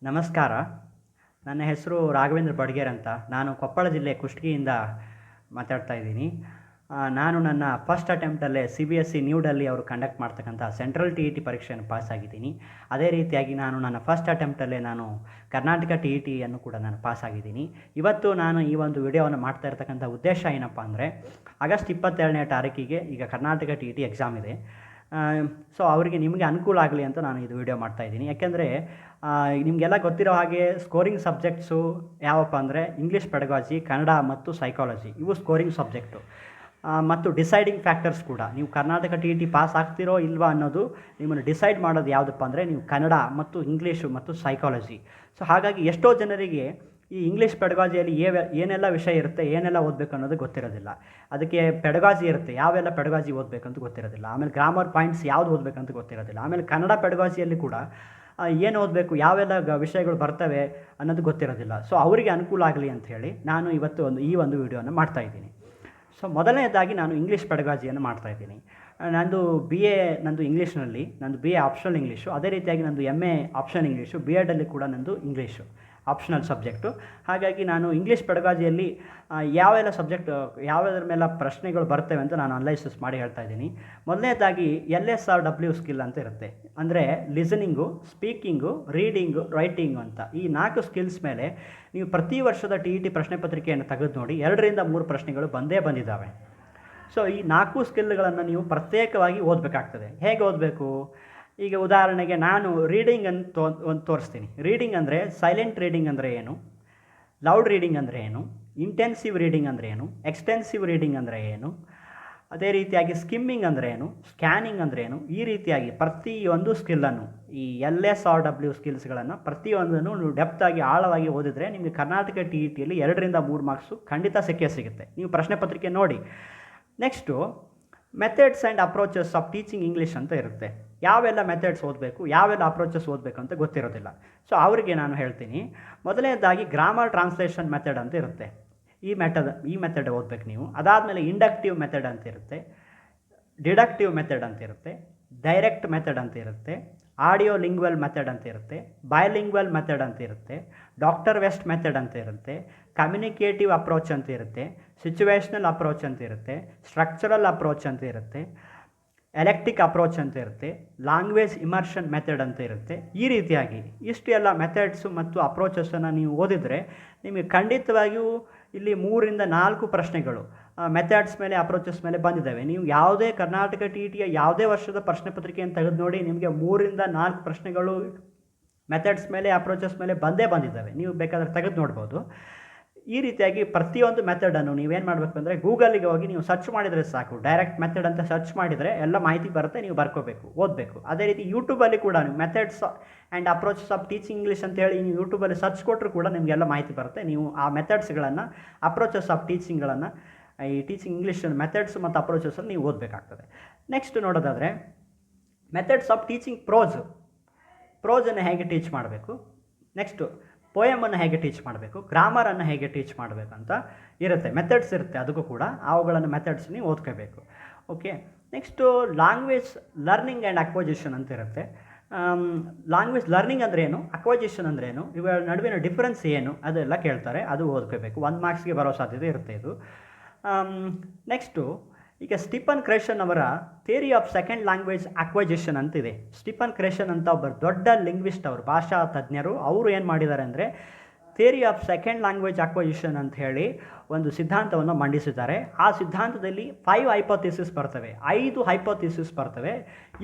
ನಮಸ್ಕಾರ. ನನ್ನ ಹೆಸರು ರಾಘವೇಂದ್ರ ಬಡ್ಗೇರ್ ಅಂತ. ನಾನು ಕೊಪ್ಪಳ ಜಿಲ್ಲೆ ಕುಷ್ಟಗಿಯಿಂದ ಮಾತಾಡ್ತಾ ಇದ್ದೀನಿ. ನಾನು ನನ್ನ ಫಸ್ಟ್ ಅಟೆಂಪ್ಟಲ್ಲೇ CBSE ನ್ಯೂ ಡೆಲ್ಲಿ ಅವರು ಕಂಡಕ್ಟ್ ಮಾಡ್ತಕ್ಕಂಥ ಸೆಂಟ್ರಲ್ TET ಪರೀಕ್ಷೆಯನ್ನು ಪಾಸ್ ಆಗಿದ್ದೀನಿ. ಅದೇ ರೀತಿಯಾಗಿ ನಾನು ನನ್ನ ಫಸ್ಟ್ ಅಟೆಂಪ್ಟಲ್ಲೇ ನಾನು ಕರ್ನಾಟಕ TETಯನ್ನು ಕೂಡ ನಾನು ಪಾಸ್ ಆಗಿದ್ದೀನಿ. ಇವತ್ತು ನಾನು ಈ ಒಂದು ವಿಡಿಯೋವನ್ನು ಮಾಡ್ತಾ ಇರ್ತಕ್ಕಂಥ ಉದ್ದೇಶ ಏನಪ್ಪ ಅಂದರೆ, ಆಗಸ್ಟ್ 22ನೇ ತಾರೀಕಿಗೆ ಈಗ ಕರ್ನಾಟಕ TET ಎಕ್ಸಾಮ್ ಇದೆ. ಸೊ ಅವರಿಗೆ ನಿಮಗೆ ಅನುಕೂಲ ಆಗಲಿ ಅಂತ ನಾನು ಇದು ವಿಡಿಯೋ ಮಾಡ್ತಾಯಿದ್ದೀನಿ. ಯಾಕೆಂದರೆ ನಿಮಗೆಲ್ಲ ಗೊತ್ತಿರೋ ಹಾಗೆ ಸ್ಕೋರಿಂಗ್ ಸಬ್ಜೆಕ್ಟ್ಸು ಯಾವಪ್ಪ ಅಂದರೆ ಇಂಗ್ಲೀಷ್ ಪೆಡಗಾಜಿ, ಕನ್ನಡ ಮತ್ತು ಸೈಕಾಲಜಿ ಇವು ಸ್ಕೋರಿಂಗ್ ಸಬ್ಜೆಕ್ಟು. ಮತ್ತು ಡಿಸೈಡಿಂಗ್ ಫ್ಯಾಕ್ಟರ್ಸ್ ಕೂಡ, ನೀವು ಕರ್ನಾಟಕ TET ಪಾಸ್ ಆಗ್ತಿರೋ ಇಲ್ವಾ ಅನ್ನೋದು ನಿಮ್ಮನ್ನು ಡಿಸೈಡ್ ಮಾಡೋದು ಯಾವುದಪ್ಪ ಅಂದರೆ ನೀವು ಕನ್ನಡ ಮತ್ತು ಇಂಗ್ಲೀಷು ಮತ್ತು ಸೈಕಾಲಜಿ. ಸೊ ಹಾಗಾಗಿ ಎಷ್ಟೋ ಜನರಿಗೆ ಈ ಇಂಗ್ಲೀಷ್ ಪೆಡಗಾಜಿಯಲ್ಲಿ ಏನೆಲ್ಲ ವಿಷಯ ಇರುತ್ತೆ, ಏನೆಲ್ಲ ಓದಬೇಕು ಅನ್ನೋದು ಗೊತ್ತಿರೋದಿಲ್ಲ. ಅದಕ್ಕೆ ಪೆಡಗಾಜಿ ಇರುತ್ತೆ, ಯಾವೆಲ್ಲ ಪೆಡಗಾಜಿ ಓದಬೇಕಂತ ಗೊತ್ತಿರೋದಿಲ್ಲ. ಆಮೇಲೆ ಗ್ರಾಮರ್ ಪಾಯಿಂಟ್ಸ್ ಯಾವುದು ಓದಬೇಕಂತ ಗೊತ್ತಿರೋದಿಲ್ಲ. ಆಮೇಲೆ ಕನ್ನಡ ಪೆಡಗಾಜಿಯಲ್ಲಿ ಕೂಡ ಏನು ಓದಬೇಕು, ಯಾವೆಲ್ಲ ವಿಷಯಗಳು ಬರ್ತವೆ ಅನ್ನೋದು ಗೊತ್ತಿರೋದಿಲ್ಲ. ಸೊ ಅವರಿಗೆ ಅನುಕೂಲ ಆಗಲಿ ಅಂತ ಹೇಳಿ ನಾನು ಇವತ್ತು ಈ ಒಂದು ವಿಡಿಯೋನ ಮಾಡ್ತಾಯಿದ್ದೀನಿ. ಸೊ ಮೊದಲನೇದಾಗಿ ನಾನು ಇಂಗ್ಲೀಷ್ ಪೆಡಗಾಜಿಯನ್ನು ಮಾಡ್ತಾಯಿದ್ದೀನಿ. ನಂದು ಇಂಗ್ಲೀಷ್ನಲ್ಲಿ ನಂದು BA ಆಪ್ಷನಲ್ ಇಂಗ್ಲೀಷು, ಅದೇ ರೀತಿಯಾಗಿ ನಂದು MA ಆಪ್ಷನಲ್ ಇಂಗ್ಲೀಷು, B.Edಲ್ಲಿ ಕೂಡ ನಂದು ಇಂಗ್ಲೀಷು ಆಪ್ಷನಲ್ ಸಬ್ಜೆಕ್ಟು. ಹಾಗಾಗಿ ನಾನು ಇಂಗ್ಲೀಷ್ ಪೆಡಗಾಜಿಯಲ್ಲಿ ಯಾವೆಲ್ಲ ಸಬ್ಜೆಕ್ಟ್ ಯಾವುದ್ರ ಮೇಲೆ ಪ್ರಶ್ನೆಗಳು ಬರ್ತವೆ ಅಂತ ನಾನು ಅನಲೈಸಿಸ್ ಮಾಡಿ ಹೇಳ್ತಾ ಇದ್ದೀನಿ. ಮೊದಲನೇದಾಗಿ LSRW ಸ್ಕಿಲ್ ಅಂತ ಇರುತ್ತೆ. ಅಂದರೆ ಲಿಸನಿಂಗು, ಸ್ಪೀಕಿಂಗು, ರೀಡಿಂಗು, ರೈಟಿಂಗು ಅಂತ ಈ 4 ಸ್ಕಿಲ್ಸ್ ಮೇಲೆ ನೀವು ಪ್ರತಿ ವರ್ಷದ TET ಪ್ರಶ್ನೆ ಪತ್ರಿಕೆಯನ್ನು ತೆಗೆದು ನೋಡಿ 2ರಿಂದ 3 ಪ್ರಶ್ನೆಗಳು ಬಂದಿದ್ದಾವೆ. ಸೊ ಈ 4 ಸ್ಕಿಲ್ಗಳನ್ನು ನೀವು ಪ್ರತ್ಯೇಕವಾಗಿ ಓದಬೇಕಾಗ್ತದೆ. ಹೇಗೆ ಓದಬೇಕು? ಈಗ ಉದಾಹರಣೆಗೆ ನಾನು ರೀಡಿಂಗ್ ಅಂತ ಒಂದು ತೋರಿಸ್ತೀನಿ. ರೀಡಿಂಗ್ ಅಂದರೆ ಸೈಲೆಂಟ್ ರೀಡಿಂಗ್ ಅಂದರೆ ಏನು, ಲೌಡ್ ರೀಡಿಂಗ್ ಅಂದರೆ ಏನು, ಇಂಟೆನ್ಸಿವ್ ರೀಡಿಂಗ್ ಅಂದರೆ ಏನು, ಎಕ್ಸ್ಟೆನ್ಸಿವ್ ರೀಡಿಂಗ್ ಅಂದರೆ ಏನು, ಅದೇ ರೀತಿಯಾಗಿ ಸ್ಕಿಮ್ಮಿಂಗ್ ಅಂದರೆ ಏನು, ಸ್ಕ್ಯಾನಿಂಗ್ ಅಂದರೆ ಏನು, ಈ ರೀತಿಯಾಗಿ ಪ್ರತಿಯೊಂದು ಸ್ಕಿಲ್ಲನ್ನು, ಈ LSRW ಸ್ಕಿಲ್ಸ್ಗಳನ್ನು ಪ್ರತಿಯೊಂದನ್ನು ನೀವು ಡೆಪ್ತಾಗಿ ಆಳವಾಗಿ ಓದಿದರೆ ನಿಮಗೆ ಕರ್ನಾಟಕ TETಯಲ್ಲಿ 2ರಿಂದ 3 ಮಾರ್ಕ್ಸು ಖಂಡಿತ ಸಿಗುತ್ತೆ. ನೀವು ಪ್ರಶ್ನೆ ಪತ್ರಿಕೆ ನೋಡಿ. Next methods and approaches of teaching English ಅಂತ ಇರುತ್ತೆ. ಯಾವೆಲ್ಲ ಮೆಥಡ್ಸ್ ಓದಬೇಕು, ಯಾವೆಲ್ಲ ಅಪ್ರೋಚಸ್ ಓದಬೇಕು ಅಂತ ಗೊತ್ತಿರೋದಿಲ್ಲ. ಸೊ ಅವರಿಗೆ ನಾನು ಹೇಳ್ತೀನಿ, ಮೊದಲನೇದಾಗಿ ಗ್ರಾಮರ್ ಟ್ರಾನ್ಸ್ಲೇಷನ್ ಮೆಥಡ್ ಅಂತ ಇರುತ್ತೆ. ಈ ಮೆಥಡ್ ಓದಬೇಕು ನೀವು. ಅದಾದಮೇಲೆ ಇಂಡಕ್ಟಿವ್ ಮೆಥಡ್ ಅಂತ ಇರುತ್ತೆ, ಡಿಡಕ್ಟಿವ್ ಮೆಥಡ್ ಅಂತ ಇರುತ್ತೆ, ಡೈರೆಕ್ಟ್ ಮೆಥಡ್ ಅಂತ ಇರುತ್ತೆ, ಆಡಿಯೋ ಲಿಂಗ್ವಲ್ ಮೆಥಡ್ ಅಂತ ಇರುತ್ತೆ, ಬೈಲಿಂಗ್ವಲ್ ಮೆಥಡ್ ಅಂತ ಇರುತ್ತೆ, ಡಾಕ್ಟರ್ ವೆಸ್ಟ್ ಮೆಥಡ್ ಅಂತ ಇರುತ್ತೆ, ಕಮ್ಯುನಿಕೇಟಿವ್ ಅಪ್ರೋಚ್ ಅಂತ ಇರುತ್ತೆ, ಸಿಚುವೇಶ್ನಲ್ ಅಪ್ರೋಚ್ ಅಂತ ಇರುತ್ತೆ, ಸ್ಟ್ರಕ್ಚರಲ್ ಅಪ್ರೋಚ್ ಅಂತ ಇರುತ್ತೆ, ಎಲೆಕ್ಟಿಕ್ ಅಪ್ರೋಚ್ ಅಂತ ಇರುತ್ತೆ, ಲ್ಯಾಂಗ್ವೇಜ್ ಇಮರ್ಷನ್ ಮೆಥಡ್ ಅಂತ ಇರುತ್ತೆ. ಈ ರೀತಿಯಾಗಿ ಇಷ್ಟು ಎಲ್ಲ ಮೆಥಡ್ಸು ಮತ್ತು ಅಪ್ರೋಚಸ್ಸನ್ನು ನೀವು ಓದಿದರೆ ನಿಮಗೆ ಖಂಡಿತವಾಗಿಯೂ ಇಲ್ಲಿ 3ರಿಂದ 4 ಪ್ರಶ್ನೆಗಳು ಮೆಥಡ್ಸ್ ಮೇಲೆ, ಅಪ್ರೋಚಸ್ ಮೇಲೆ ಬಂದಿದ್ದಾವೆ. ನೀವು ಯಾವುದೇ ಕರ್ನಾಟಕ TETಯ ಯಾವುದೇ ವರ್ಷದ ಪ್ರಶ್ನೆ ಪತ್ರಿಕೆಯನ್ನು ತೆಗೆದು ನೋಡಿ, ನಿಮಗೆ 3ರಿಂದ 4 ಪ್ರಶ್ನೆಗಳು ಮೆಥಡ್ಸ್ ಮೇಲೆ, ಅಪ್ರೋಚಸ್ ಮೇಲೆ ಬಂದಿದ್ದಾವೆ. ನೀವು ಬೇಕಾದರೆ ತೆಗೆದು ನೋಡ್ಬೋದು. ಈ ರೀತಿಯಾಗಿ ಪ್ರತಿಯೊಂದು ಮೆಥಡನ್ನು ನೀವೇನು ಮಾಡಬೇಕು ಅಂದರೆ ಗೂಗಲಿಗೆ ಹೋಗಿ ನೀವು ಸರ್ಚ್ ಮಾಡಿದರೆ ಸಾಕು. ಡೈರೆಕ್ಟ್ ಮೆಥಡ್ ಅಂತ ಸರ್ಚ್ ಮಾಡಿದರೆ ಎಲ್ಲ ಮಾಹಿತಿ ಬರುತ್ತೆ, ನೀವು ಬರ್ಕೋಬೇಕು, ಓದಬೇಕು. ಅದೇ ರೀತಿ ಯೂಟ್ಯೂಬಲ್ಲಿ ಕೂಡ ನೀವು methods and approaches of teaching English ಅಂತೇಳಿ ನೀವು ಯೂಟ್ಯೂಬಲ್ಲಿ ಸರ್ಚ್ ಕೊಟ್ಟರು ಕೂಡ ನಿಮಗೆಲ್ಲ ಮಾಹಿತಿ ಬರುತ್ತೆ. ನೀವು ಆ ಮೆಥಡ್ಸ್ಗಳನ್ನು, ಅಪ್ರೋಚಸ್ ಆಫ್ ಟೀಚಿಂಗ್ಗಳನ್ನು, ಈ ಟೀಚಿಂಗ್ ಇಂಗ್ಲೀಷ್ ಮೆಥಡ್ಸ್ ಮತ್ತು ಅಪ್ರೋಚಸನ್ನು ನೀವು ಓದಬೇಕಾಗ್ತದೆ. ನೆಕ್ಸ್ಟ್ ನೋಡೋದಾದರೆ ಮೆಥಡ್ಸ್ ಆಫ್ ಟೀಚಿಂಗ್ ಪ್ರೋಸನ್ನು ಹೇಗೆ ಟೀಚ್ ಮಾಡಬೇಕು, ನೆಕ್ಸ್ಟು ಪೋಯಮನ್ನು ಹೇಗೆ ಟೀಚ್ ಮಾಡಬೇಕು, ಗ್ರಾಮರನ್ನು ಹೇಗೆ ಟೀಚ್ ಮಾಡಬೇಕು ಅಂತ ಇರುತ್ತೆ. ಮೆಥಡ್ಸ್ ಇರುತ್ತೆ, ಅದಕ್ಕೂ ಕೂಡ ಅವುಗಳನ್ನು ಮೆಥಡ್ಸ್ ನೀವು ಓದ್ಕೋಬೇಕು. Okay. Next language learning and acquisition ಅಂತ ಇರುತ್ತೆ. ಲ್ಯಾಂಗ್ವೇಜ್ ಲರ್ನಿಂಗ್ ಅಂದರೆ ಏನು, ಅಕ್ವಜಿಷನ್ ಅಂದರೆ ಏನು, ಇವುಗಳ ನಡುವಿನ ಡಿಫ್ರೆನ್ಸ್ ಏನು ಅದೆಲ್ಲ ಕೇಳ್ತಾರೆ. ಅದು ಓದ್ಕೋಬೇಕು. 1 ಮಾರ್ಕ್ಸ್ಗೆ ಬರೋ ಸಾಧ್ಯತೆ ಇರುತ್ತೆ ಇದು. ನೆಕ್ಸ್ಟು ಈಗ ಸ್ಟೀಫನ್ ಕ್ರೇಷನ್ ಅವರ theory of second language acquisition ಅಂತಿದೆ. ಸ್ಟೀಫನ್ ಕ್ರೇಷನ್ ಅಂತ ಒಬ್ಬರು ದೊಡ್ಡ ಲಿಂಗ್ವಿಸ್ಟ್, ಅವರು ಭಾಷಾ ತಜ್ಞರು. ಅವರು ಏನು ಮಾಡಿದ್ದಾರೆ ಅಂದರೆ ಥಿಯರಿ ಆಫ್ ಸೆಕೆಂಡ್ ಲ್ಯಾಂಗ್ವೇಜ್ ಅಕ್ವಜಿಷನ್ ಅಂತ ಹೇಳಿ ಒಂದು ಸಿದ್ಧಾಂತವನ್ನು ಮಂಡಿಸಿದ್ದಾರೆ. ಆ ಸಿದ್ಧಾಂತದಲ್ಲಿ 5 ಹೈಪೋಥಿಸಿಸ್ ಬರ್ತವೆ, 5 ಹೈಪೋಥಿಸಿಸ್ ಬರ್ತವೆ.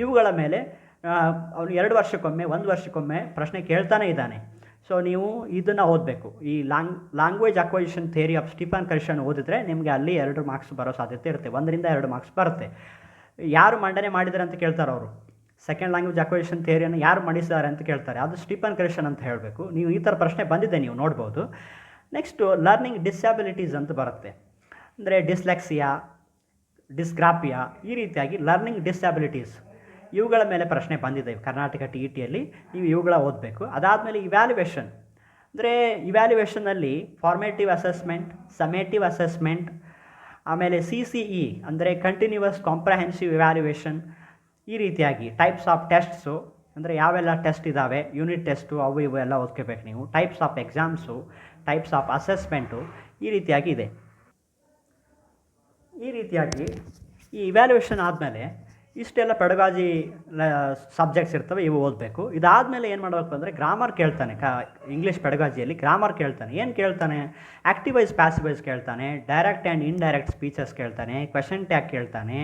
ಇವುಗಳ ಮೇಲೆ ಅವನು 2 ವರ್ಷಕ್ಕೊಮ್ಮೆ, 1 ವರ್ಷಕ್ಕೊಮ್ಮೆ ಪ್ರಶ್ನೆ ಕೇಳ್ತಾನೆ ಇದ್ದಾನೆ. ಸೊ ನೀವು ಇದನ್ನು ಓದಬೇಕು. ಈ language acquisition theory of Stephen Krashen ಓದಿದ್ರೆ ನಿಮಗೆ ಅಲ್ಲಿ 2 ಮಾರ್ಕ್ಸ್ ಬರೋ ಸಾಧ್ಯತೆ ಇರುತ್ತೆ. 1ರಿಂದ 2 ಮಾರ್ಕ್ಸ್ ಬರುತ್ತೆ. ಯಾರು ಮಂಡನೆ ಮಾಡಿದ್ದಾರೆ ಅಂತ ಕೇಳ್ತಾರೆ ಅವರು. ಸೆಕೆಂಡ್ ಲ್ಯಾಂಗ್ವೇಜ್ ಅಕ್ವಜಿಷನ್ ಥಿಯರಿಯನ್ನು ಯಾರು ಮಂಡಿಸಿದ್ದಾರೆ ಅಂತ ಕೇಳ್ತಾರೆ. ಅದು ಸ್ಟೀಫನ್ ಕ್ರೇಷನ್ ಅಂತ ಹೇಳಬೇಕು. ನೀವು ಈ ಥರ ಪ್ರಶ್ನೆ ಬಂದಿದೆ, ನೀವು ನೋಡ್ಬೋದು. ನೆಕ್ಸ್ಟು ಲರ್ನಿಂಗ್ ಡಿಸ್ಯಾಬಿಲಿಟೀಸ್ ಅಂತ ಬರುತ್ತೆ. ಅಂದರೆ ಡಿಸ್ಲೆಕ್ಸಿಯಾ, ಡಿಸ್ಗ್ರಾಫಿಯಾ, ಈ ರೀತಿಯಾಗಿ ಲರ್ನಿಂಗ್ ಡಿಸ್ಯಾಬಿಲಿಟೀಸ್ ಇವುಗಳ ಮೇಲೆ ಪ್ರಶ್ನೆ ಬಂದಿದೆ ಕರ್ನಾಟಕ TETಯಲ್ಲಿ. ನೀವು ಇವುಗಳ ಓದಬೇಕು. ಅದಾದಮೇಲೆ ಇವ್ಯಾಲ್ಯುವೇಷನ್ ಅಂದರೆ ಇವ್ಯಾಲ್ಯುವೇಷನಲ್ಲಿ ಫಾರ್ಮೇಟಿವ್ ಅಸೆಸ್ಮೆಂಟ್, ಸಮೇಟಿವ್ ಅಸೆಸ್ಮೆಂಟ್, ಆಮೇಲೆ CCE ಅಂದರೆ ಕಂಟಿನ್ಯೂಯಸ್ ಕಾಂಪ್ರಹೆನ್ಸಿವ್ ಇವ್ಯಾಲ್ಯುವೇಷನ್, ಈ ರೀತಿಯಾಗಿ ಟೈಪ್ಸ್ ಆಫ್ ಟೆಸ್ಟ್ಸು, ಅಂದರೆ ಯಾವೆಲ್ಲ ಟೆಸ್ಟ್ ಇದ್ದಾವೆ, ಯೂನಿಟ್ ಟೆಸ್ಟು ಅವು ಇವು ಎಲ್ಲ ಓದ್ಕೋಬೇಕು ನೀವು. Types of exams, types of assessment, ಈ ರೀತಿಯಾಗಿ ಇದೆ. ಈ ರೀತಿಯಾಗಿ ಈ ಇವ್ಯಾಲ್ಯೂಯೇಷನ್ ಆದಮೇಲೆ ಇಷ್ಟೆಲ್ಲ ಪೆಡಗಾಜಿ ಸಬ್ಜೆಕ್ಟ್ಸ್ ಇರ್ತವೆ, ಇವು ಓದಬೇಕು. ಇದಾದಮೇಲೆ ಏನು ಮಾಡಬೇಕು ಅಂದರೆ ಗ್ರಾಮರ್ ಕೇಳ್ತಾನೆ. ಇಂಗ್ಲೀಷ್ ಪೆಡಗಾಜಿಯಲ್ಲಿ ಗ್ರಾಮರ್ ಕೇಳ್ತಾನೆ. ಏನು ಕೇಳ್ತಾನೆ? ಆ್ಯಕ್ಟಿವೈಸ್ ಪ್ಯಾಸಿವೈಸ್ ಕೇಳ್ತಾನೆ, ಡೈರೆಕ್ಟ್ ಆ್ಯಂಡ್ ಇಂಡೈರೆಕ್ಟ್ ಸ್ಪೀಚಸ್ ಕೇಳ್ತಾನೆ, ಕ್ವೆಶನ್ ಟ್ಯಾಗ್ ಕೇಳ್ತಾನೆ,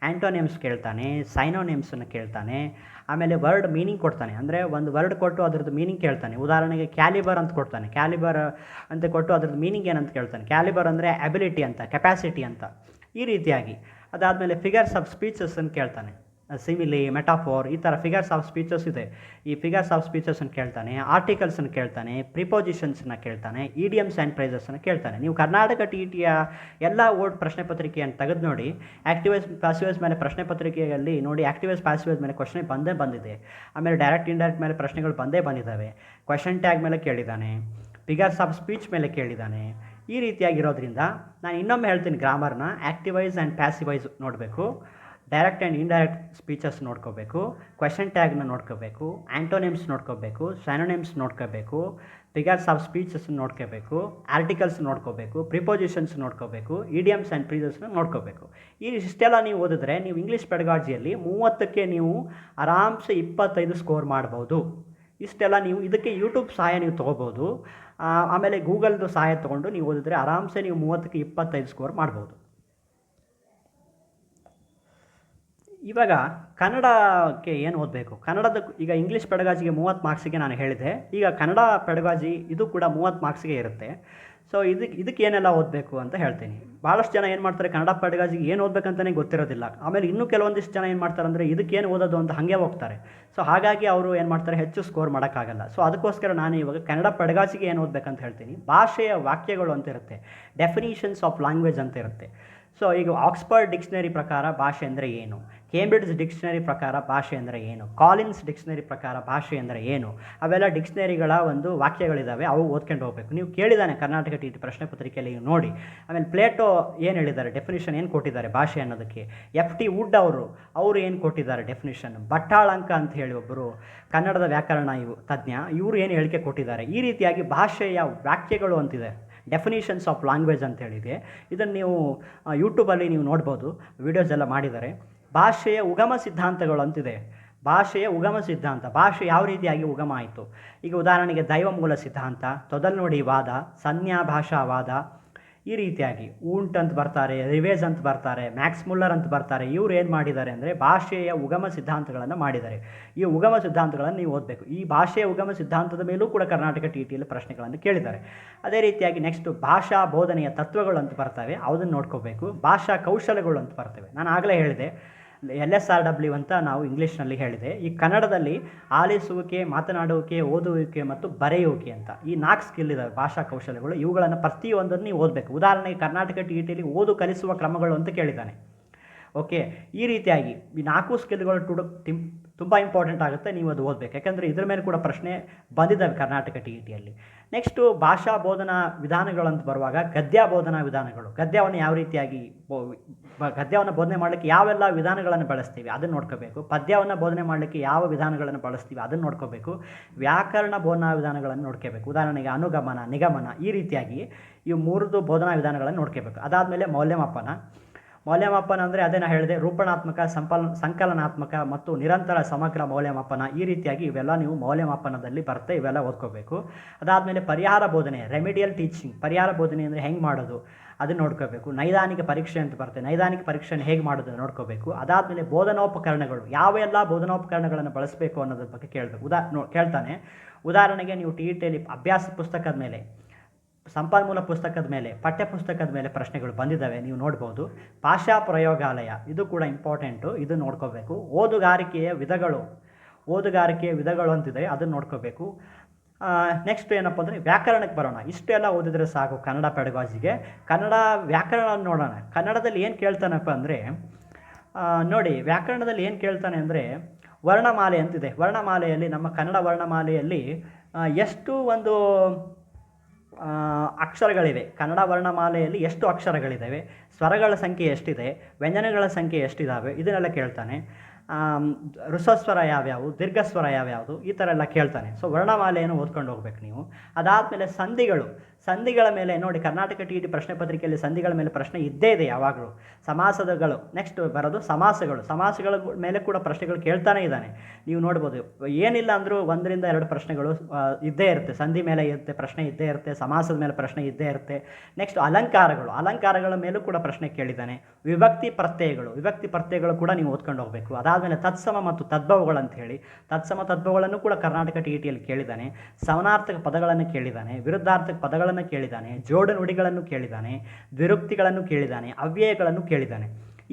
ಆ್ಯಂಟೋನಿಮ್ಸ್ ಕೇಳ್ತಾನೆ, ಸೈನೋನಿಮ್ಸನ್ನು ಕೇಳ್ತಾನೆ, ಆಮೇಲೆ ವರ್ಡ್ ಮೀನಿಂಗ್ ಕೊಡ್ತಾನೆ. ಅಂದರೆ ಒಂದು ವರ್ಡ್ ಕೊಟ್ಟು ಅದರದ್ದು ಮೀನಿಂಗ್ ಕೇಳ್ತಾನೆ. ಉದಾಹರಣೆಗೆ ಕ್ಯಾಲಿಬರ್ ಅಂತ ಕೊಡ್ತಾನೆ. ಕ್ಯಾಲಿಬರ್ ಅಂತ ಕೊಟ್ಟು ಅದರದ್ದು ಮೀನಿಂಗ್ ಏನಂತ ಕೇಳ್ತಾನೆ. ಕ್ಯಾಲಿಬರ್ ಅಂದರೆ ಅಬಿಲಿಟಿ ಅಂತ, ಕೆಪಾಸಿಟಿ ಅಂತ. ಈ ರೀತಿಯಾಗಿ ಅದಾದಮೇಲೆ ಫಿಗರ್ಸ್ ಆಫ್ ಸ್ಪೀಚಸ್ಸನ್ನು ಕೇಳ್ತಾನೆ. ಸಿಮಿಲಿ, ಮೆಟಾಫೋರ್, ಈ ಥರ ಫಿಗರ್ಸ್ ಆಫ್ ಸ್ಪೀಚಸ್ ಇದೆ. ಈ ಫಿಗರ್ಸ್ ಆಫ್ ಸ್ಪೀಚಸನ್ನು ಕೇಳ್ತಾನೆ, ಆರ್ಟಿಕಲ್ಸನ್ನು ಕೇಳ್ತಾನೆ, ಪ್ರಿಪೋಸಿಷನ್ಸನ್ನು ಕೇಳ್ತಾನೆ, ಇಡಿಯಮ್ಸ್ ಆ್ಯಂಡ್ ಫ್ರೇಸಸನ್ನು ಕೇಳ್ತಾನೆ. ನೀವು ಕರ್ನಾಟಕ TETಯ ಎಲ್ಲ ಓಲ್ಡ್ ಪ್ರಶ್ನೆ ಪತ್ರಿಕೆಯನ್ನು ತೆಗೆದು ನೋಡಿ. ಆ್ಯಕ್ಟಿವೈಸ್ ಪ್ಯಾಸಿವೈಸ್ ಮೇಲೆ ಪ್ರಶ್ನೆ ಪತ್ರಿಕೆಯಲ್ಲಿ ನೋಡಿ, ಆ್ಯಕ್ಟಿವೈಸ್ ಪ್ಯಾಸಿವೈಸ್ ಮೇಲೆ ಕ್ವಶನ್ ಬಂದಿದೆ. ಆಮೇಲೆ ಡೈರೆಕ್ಟ್ ಇಂಡೈರೆಕ್ಟ್ ಮೇಲೆ ಪ್ರಶ್ನೆಗಳು ಬಂದಿದ್ದಾವೆ. ಕ್ವಶನ್ ಟ್ಯಾಗ್ ಮೇಲೆ ಕೇಳಿದ್ದಾನೆ, ಫಿಗರ್ಸ್ ಆಫ್ ಸ್ಪೀಚ್ ಮೇಲೆ ಕೇಳಿದ್ದಾನೆ. ಈ ರೀತಿಯಾಗಿರೋದ್ರಿಂದ ನಾನು ಇನ್ನೊಮ್ಮೆ ಹೇಳ್ತೀನಿ, ಗ್ರಾಮರ್ನ ಆ್ಯಕ್ಟಿವೈಸ್ ಆ್ಯಂಡ್ ಪ್ಯಾಸಿವೈಸ್ ನೋಡಬೇಕು, ಡೈರೆಕ್ಟ್ ಆ್ಯಂಡ್ ಇಂಡೈರೆಕ್ಟ್ ಸ್ಪೀಚಸ್ ನೋಡ್ಕೋಬೇಕು, ಕ್ವೆಶನ್ ಟ್ಯಾಗ್ನ ನೋಡ್ಕೋಬೇಕು, ಆ್ಯಂಟೋನಿಮ್ಸ್ ನೋಡ್ಕೋಬೇಕು, ಸೈನೋನಿಮ್ಸ್ ನೋಡ್ಕೋಬೇಕು, ಫಿಗರ್ಸ್ ಆಫ್ ಸ್ಪೀಚಸ್ ನೋಡ್ಕೋಬೇಕು, ಆರ್ಟಿಕಲ್ಸ್ ನೋಡ್ಕೋಬೇಕು, ಪ್ರಿಪೋಸಿಷನ್ಸ್ ನೋಡ್ಕೋಬೇಕು, ಇಡಿಯಮ್ಸ್ ಆ್ಯಂಡ್ ಫ್ರೇಸಸ್ನ ನೋಡ್ಕೋಬೇಕು. ಇಷ್ಟೆಲ್ಲ ನೀವು ಓದಿದ್ರೆ ನೀವು ಇಂಗ್ಲೀಷ್ ಪೆಡಗಾಜಿಯಲ್ಲಿ 30ಕ್ಕೆ ನೀವು ಆರಾಮ್ಸೆ 25 ಸ್ಕೋರ್ ಮಾಡ್ಬೋದು. ಇಷ್ಟೆಲ್ಲ ನೀವು ಇದಕ್ಕೆ ಯೂಟ್ಯೂಬ್ ಸಹಾಯ ನೀವು ತೊಗೋಬೋದು. ಆಮೇಲೆ ಗೂಗಲ್ದು ಸಹಾಯ ತೊಗೊಂಡು ನೀವು ಓದಿದ್ರೆ ಆರಾಮ್ಸೆ ನೀವು 30ಕ್ಕೆ 25 ಸ್ಕೋರ್ ಮಾಡ್ಬೋದು. ಇವಾಗ ಕನ್ನಡಕ್ಕೆ ಏನು ಓದಬೇಕು? ಕನ್ನಡದ ಈಗ ಇಂಗ್ಲೀಷ್ ಪೆಡಗಾಜಿಗೆ 30 ಮಾರ್ಕ್ಸಿಗೆ ನಾನು ಹೇಳಿದೆ. ಈಗ ಕನ್ನಡ ಪೆಡಗಾಜಿ ಇದು ಕೂಡ 30 ಮಾರ್ಕ್ಸಿಗೆ ಇರುತ್ತೆ. ಸೊ ಇದಕ್ಕೆ ಏನೆಲ್ಲ ಓದಬೇಕು ಅಂತ ಹೇಳ್ತೀನಿ. ಭಾಳಷ್ಟು ಜನ ಏನು ಮಾಡ್ತಾರೆ, ಕನ್ನಡ ಪೆಡಗಾಜಿಗೆ ಏನು ಓದಬೇಕಂತಲೇ ಗೊತ್ತಿರೋದಿಲ್ಲ. ಆಮೇಲೆ ಇನ್ನೂ ಕೆಲವೊಂದಿಷ್ಟು ಜನ ಏನು ಮಾಡ್ತಾರೆ ಅಂದರೆ ಇದಕ್ಕೇನು ಓದೋದು ಅಂತ ಹಾಗೆ ಹೋಗ್ತಾರೆ. ಸೊ ಹಾಗಾಗಿ ಅವರು ಏನು ಮಾಡ್ತಾರೆ, ಹೆಚ್ಚು ಸ್ಕೋರ್ ಮಾಡೋಕ್ಕಾಗಲ್ಲ. ಸೊ ಅದಕ್ಕೋಸ್ಕರ ನಾನು ಇವಾಗ ಕನ್ನಡ ಪೆಡಗಾಜಿಗೆ ಏನು ಓದಬೇಕಂತ ಹೇಳ್ತೀನಿ. ಭಾಷೆಯ ವಾಕ್ಯಗಳು ಅಂತ ಇರುತ್ತೆ, ಡೆಫಿನಿಷನ್ಸ್ ಆಫ್ ಲ್ಯಾಂಗ್ವೇಜ್ ಅಂತ ಇರುತ್ತೆ. ಸೊ ಈಗ ಆಕ್ಸ್ಫರ್ಡ್ ಡಿಕ್ಷನರಿ ಪ್ರಕಾರ ಭಾಷೆ ಅಂದರೆ ಏನು, ಕೇಂಬ್ರಿಡ್ಜ್ ಡಿಕ್ಷನರಿ ಪ್ರಕಾರ ಭಾಷೆ ಅಂದರೆ ಏನು, ಕಾಲಿನ್ಸ್ ಡಿಕ್ಷನರಿ ಪ್ರಕಾರ ಭಾಷೆ ಅಂದರೆ ಏನು, ಅವೆಲ್ಲ ಡಿಕ್ಷನರಿಗಳ ಒಂದು ವಾಕ್ಯಗಳಿದ್ದಾವೆ. ಅವು ಓದ್ಕೊಂಡು ಹೋಗಬೇಕು. ನೀವು ಕೇಳಿದ್ದಾನೆ ಕರ್ನಾಟಕ TET ಪ್ರಶ್ನೆ ಪತ್ರಿಕೆಯಲ್ಲಿ ನೋಡಿ. ಆಮೇಲೆ ಪ್ಲೇಟೋ ಏನು ಹೇಳಿದ್ದಾರೆ, ಡೆಫಿನಿಷನ್ ಏನು ಕೊಟ್ಟಿದ್ದಾರೆ ಭಾಷೆ ಅನ್ನೋದಕ್ಕೆ. FT ವುಡ್ ಅವರು ಏನು ಕೊಟ್ಟಿದ್ದಾರೆ ಡೆಫಿನಿಷನ್. ಭಟ್ಟಾಳಂಕ ಅಂತ ಹೇಳಿ ಒಬ್ಬರು ಕನ್ನಡದ ವ್ಯಾಕರಣ ತಜ್ಞ, ಇವರು ಏನು ಹೇಳಿಕೆ ಕೊಟ್ಟಿದ್ದಾರೆ. ಈ ರೀತಿಯಾಗಿ ಭಾಷೆಯ ವಾಕ್ಯಗಳು ಅಂತಿದೆ, ಡೆಫಿನಿಷನ್ಸ್ ಆಫ್ ಲ್ಯಾಂಗ್ವೇಜ್ ಅಂತ ಹೇಳಿದೆ. ಇದನ್ನು ನೀವು ಯೂಟ್ಯೂಬಲ್ಲಿ ನೀವು ನೋಡ್ಬೋದು, ವೀಡಿಯೋಸ್ ಎಲ್ಲ ಮಾಡಿದ್ದಾರೆ. ಭಾಷೆಯ ಉಗಮ ಸಿದ್ಧಾಂತಗಳು ಅಂತಿದೆ. ಭಾಷೆಯ ಉಗಮ ಸಿದ್ಧಾಂತ, ಭಾಷೆ ಯಾವ ರೀತಿಯಾಗಿ ಉಗಮ ಆಯಿತು. ಈಗ ಉದಾಹರಣೆಗೆ ದೈವ ಮೂಲ ಸಿದ್ಧಾಂತ, ತೊದಲ್ನುಡಿ ವಾದ, ಸಂಜ್ಞಾ ಭಾಷಾವಾದ, ಈ ರೀತಿಯಾಗಿ ಊಂಟ್ ಅಂತ ಬರ್ತಾರೆ, ರಿವೇಜ್ ಅಂತ ಬರ್ತಾರೆ, ಮ್ಯಾಕ್ಸ್ ಮುಲ್ಲರ್ ಅಂತ ಬರ್ತಾರೆ. ಇವ್ರು ಏನು ಮಾಡಿದ್ದಾರೆ ಅಂದರೆ ಭಾಷೆಯ ಉಗಮ ಸಿದ್ಧಾಂತಗಳನ್ನು ಮಾಡಿದ್ದಾರೆ. ಈ ಉಗಮ ಸಿದ್ಧಾಂತಗಳನ್ನು ನೀವು ಓದಬೇಕು. ಈ ಭಾಷೆಯ ಉಗಮ ಸಿದ್ಧಾಂತದ ಮೇಲೂ ಕೂಡ ಕರ್ನಾಟಕ TETಯಲ್ಲಿ ಪ್ರಶ್ನೆಗಳನ್ನು ಕೇಳಿದ್ದಾರೆ. ಅದೇ ರೀತಿಯಾಗಿ ನೆಕ್ಸ್ಟ್ ಭಾಷಾ ಬೋಧನೆಯ ತತ್ವಗಳು ಅಂತ ಬರ್ತವೆ, ಅದನ್ನು ನೋಡ್ಕೋಬೇಕು. ಭಾಷಾ ಕೌಶಲ್ಯಗಳು ಅಂತ ಬರ್ತವೆ. ನಾನು ಆಗಲೇ ಹೇಳಿದೆ, LSRW ಅಂತ ನಾವು ಇಂಗ್ಲೀಷ್ನಲ್ಲಿ ಹೇಳಿದೆ. ಈ ಕನ್ನಡದಲ್ಲಿ ಆಲಿಸುವಿಕೆ, ಮಾತನಾಡುವಿಕೆ, ಓದುವಿಕೆ ಮತ್ತು ಬರೆಯುವಿಕೆ ಅಂತ ಈ 4 ಸ್ಕಿಲ್ ಇದ್ದಾವೆ ಭಾಷಾ ಕೌಶಲ್ಯಗಳು. ಇವುಗಳನ್ನು ಪ್ರತಿಯೊಂದನ್ನು ನೀವು ಓದಬೇಕು. ಉದಾಹರಣೆಗೆ ಕರ್ನಾಟಕ TETಯಲ್ಲಿ ಓದು ಕಲಿಸುವ ಕ್ರಮಗಳು ಅಂತ ಕೇಳಿದ್ದಾನೆ. ಓಕೆ, ಈ ರೀತಿಯಾಗಿ ಈ 4 ಸ್ಕಿಲ್ಗಳು ತುಂಬ ಇಂಪಾರ್ಟೆಂಟ್ ಆಗುತ್ತೆ. ನೀವು ಅದು ಓದಬೇಕು, ಯಾಕೆಂದರೆ ಇದ್ರ ಮೇಲೆ ಕೂಡ ಪ್ರಶ್ನೆ ಬಂದಿದ್ದಾವೆ ಕರ್ನಾಟಕ TETಯಲ್ಲಿ. ನೆಕ್ಸ್ಟು ಭಾಷಾ ಬೋಧನಾ ವಿಧಾನಗಳಂತ ಬರುವಾಗ ಗದ್ಯ ಬೋಧನಾ ವಿಧಾನಗಳು. ಗದ್ಯವನ್ನು ಯಾವ ರೀತಿಯಾಗಿ ಗದ್ಯವನ್ನು ಬೋಧನೆ ಮಾಡಲಿಕ್ಕೆ ಯಾವೆಲ್ಲ ವಿಧಾನಗಳನ್ನು ಬಳಸ್ತೀವಿ ಅದನ್ನು ನೋಡ್ಕೋಬೇಕು. ಪದ್ಯವನ್ನು ಬೋಧನೆ ಮಾಡಲಿಕ್ಕೆ ಯಾವ ವಿಧಾನಗಳನ್ನು ಬಳಸ್ತೀವಿ ಅದನ್ನು ನೋಡ್ಕೋಬೇಕು. ವ್ಯಾಕರಣ ಬೋಧನಾ ವಿಧಾನಗಳನ್ನು ನೋಡ್ಕೋಬೇಕು. ಉದಾಹರಣೆಗೆ ಅನುಗಮನ, ನಿಗಮನ, ಈ ರೀತಿಯಾಗಿ ಈ 3 ಬೋಧನಾ ವಿಧಾನಗಳನ್ನು ನೋಡ್ಕೋಬೇಕು. ಅದಾದಮೇಲೆ ಮೌಲ್ಯಮಾಪನ ಅಂದರೆ ಅದೇ ನಾನು ಹೇಳಿದೆ, ರೂಪಣಾತ್ಮಕ, ಸಂಕಲನಾತ್ಮಕ ಮತ್ತು ನಿರಂತರ ಸಮಗ್ರ ಮೌಲ್ಯಮಾಪನ. ಈ ರೀತಿಯಾಗಿ ಇವೆಲ್ಲ ನೀವು ಮೌಲ್ಯಮಾಪನದಲ್ಲಿ ಬರುತ್ತೆ, ಇವೆಲ್ಲ ಓದ್ಕೋಬೇಕು. ಅದಾದಮೇಲೆ ಪರಿಹಾರ ಬೋಧನೆ, ರೆಮಿಡಿಯಲ್ ಟೀಚಿಂಗ್. ಪರಿಹಾರ ಬೋಧನೆ ಅಂದರೆ ಹೆಂಗೆ ಮಾಡೋದು ಅದನ್ನು ನೋಡ್ಕೋಬೇಕು. ನೈದಾನಿಕ ಪರೀಕ್ಷೆ ಅಂತ ಬರುತ್ತೆ, ನೈದಾನಿಕ ಪರೀಕ್ಷೆಯನ್ನು ಹೇಗೆ ಮಾಡೋದು ನೋಡ್ಕೋಬೇಕು. ಅದಾದಮೇಲೆ ಬೋಧನೋಪಕರಣಗಳು, ಯಾವೆಲ್ಲ ಬೋಧನೋಪಕರಣಗಳನ್ನು ಬಳಸಬೇಕು ಅನ್ನೋದ್ರ ಬಗ್ಗೆ ಕೇಳ್ತಾನೆ. ಉದಾಹರಣೆಗೆ ನೀವು TETಯಲ್ಲಿ ಅಭ್ಯಾಸ ಪುಸ್ತಕದ ಮೇಲೆ, ಸಂಪನ್ಮೂಲ ಪುಸ್ತಕದ ಮೇಲೆ, ಪಠ್ಯ ಪುಸ್ತಕದ ಮೇಲೆ ಪ್ರಶ್ನೆಗಳು ಬಂದಿದ್ದಾವೆ, ನೀವು ನೋಡ್ಬೋದು. ಭಾಷಾ ಪ್ರಯೋಗಾಲಯ ಇದು ಕೂಡ ಇಂಪಾರ್ಟೆಂಟು, ಇದು ನೋಡ್ಕೋಬೇಕು. ಓದುಗಾರಿಕೆಯ ವಿಧಗಳು ಅಂತಿದೆ, ಅದನ್ನು ನೋಡ್ಕೋಬೇಕು. ನೆಕ್ಸ್ಟ್ ಏನಪ್ಪ ಅಂದರೆ ವ್ಯಾಕರಣಕ್ಕೆ ಬರೋಣ. ಇಷ್ಟೆಲ್ಲ ಓದಿದರೆ ಸಾಕು ಕನ್ನಡ ಪೆಡಗಾಜಿಗೆ. ಕನ್ನಡ ವ್ಯಾಕರಣ ನೋಡೋಣ. ಕನ್ನಡದಲ್ಲಿ ಏನು ಕೇಳ್ತಾನಪ್ಪ ಅಂದರೆ ನೋಡಿ, ವ್ಯಾಕರಣದಲ್ಲಿ ಏನು ಕೇಳ್ತಾನೆ ಅಂದರೆ ವರ್ಣಮಾಲೆ ಅಂತಿದೆ. ವರ್ಣಮಾಲೆಯಲ್ಲಿ, ನಮ್ಮ ಕನ್ನಡ ವರ್ಣಮಾಲೆಯಲ್ಲಿ ಎಷ್ಟು ಒಂದು ಅಕ್ಷರಗಳಿವೆ, ಕನ್ನಡ ವರ್ಣಮಾಲೆಯಲ್ಲಿ ಎಷ್ಟು ಅಕ್ಷರಗಳಿದ್ದಾವೆ, ಸ್ವರಗಳ ಸಂಖ್ಯೆ ಎಷ್ಟಿದೆ, ವ್ಯಂಜನಗಳ ಸಂಖ್ಯೆ ಎಷ್ಟಿದ್ದಾವೆ, ಇದನ್ನೆಲ್ಲ ಕೇಳ್ತಾನೆ. ಋಷಸ್ವರ ಯಾವ್ಯಾವು, ದೀರ್ಘಸ್ವರ ಯಾವ್ಯಾವುದು, ಈ ಥರ ಎಲ್ಲ ಕೇಳ್ತಾನೆ. ಸೊ ವರ್ಣಮಾಲೆಯನ್ನು ಓದ್ಕೊಂಡು ಹೋಗ್ಬೇಕು ನೀವು. ಅದಾದಮೇಲೆ ಸಂಧಿಗಳ ಮೇಲೆ ನೋಡಿ, ಕರ್ನಾಟಕ TET ಪ್ರಶ್ನೆ ಪತ್ರಿಕೆಯಲ್ಲಿ ಸಂಧಿಗಳ ಮೇಲೆ ಪ್ರಶ್ನೆ ಇದ್ದೇ ಇದೆ ಯಾವಾಗಲೂ. ಸಮಾಸಗಳು ನೆಕ್ಸ್ಟ್ ಬರೋದು ಸಮಾಸಗಳ ಮೇಲೆ ಕೂಡ ಪ್ರಶ್ನೆಗಳು ಕೇಳ್ತಾನೆ ಇದ್ದಾನೆ. ನೀವು ನೋಡ್ಬೋದು, ಏನಿಲ್ಲ ಅಂದರೂ 1 ರಿಂದ 2 ಪ್ರಶ್ನೆಗಳು ಇದ್ದೇ ಇರುತ್ತೆ. ಸಂಧಿ ಮೇಲೆ ಇರುತ್ತೆ ಪ್ರಶ್ನೆ ಇದ್ದೇ ಇರುತ್ತೆ, ಸಮಾಸದ ಮೇಲೆ ಪ್ರಶ್ನೆ ಇದ್ದೇ ಇರುತ್ತೆ. ನೆಕ್ಸ್ಟ್ ಅಲಂಕಾರಗಳ ಮೇಲೂ ಕೂಡ ಪ್ರಶ್ನೆ ಕೇಳಿದ್ದಾನೆ. ವಿಭಕ್ತಿ ಪ್ರತ್ಯಯಗಳು ಕೂಡ ನೀವು ಓದ್ಕೊಂಡು ಹೋಗಬೇಕು. ಅದಾದಮೇಲೆ ತತ್ಸಮ ಮತ್ತು ತದ್ಭವಗಳು ಅಂತ ಹೇಳಿ, ತದ್ಭವಗಳನ್ನು ಕೂಡ ಕರ್ನಾಟಕ TETಯಲ್ಲಿ ಕೇಳಿದ್ದಾನೆ. ಸಮಾನಾರ್ಥಕ ಪದಗಳನ್ನು ಕೇಳಿದ್ದಾನೆ, ವಿರುದ್ಧಾರ್ಥಕ ಪದಗಳನ್ನು ಕೇಳಿದ್ದಾನೆ, ಜೋಡು ನುಡಿಗಳನ್ನು ಕೇಳಿದ್ದಾನೆ, ದ್ವಿರುಕ್ತಿಗಳನ್ನು ಕೇಳಿದ್ದಾನೆ, ಅವ್ಯಯಗಳನ್ನು ಕೇಳಿದ್ದಾನೆ.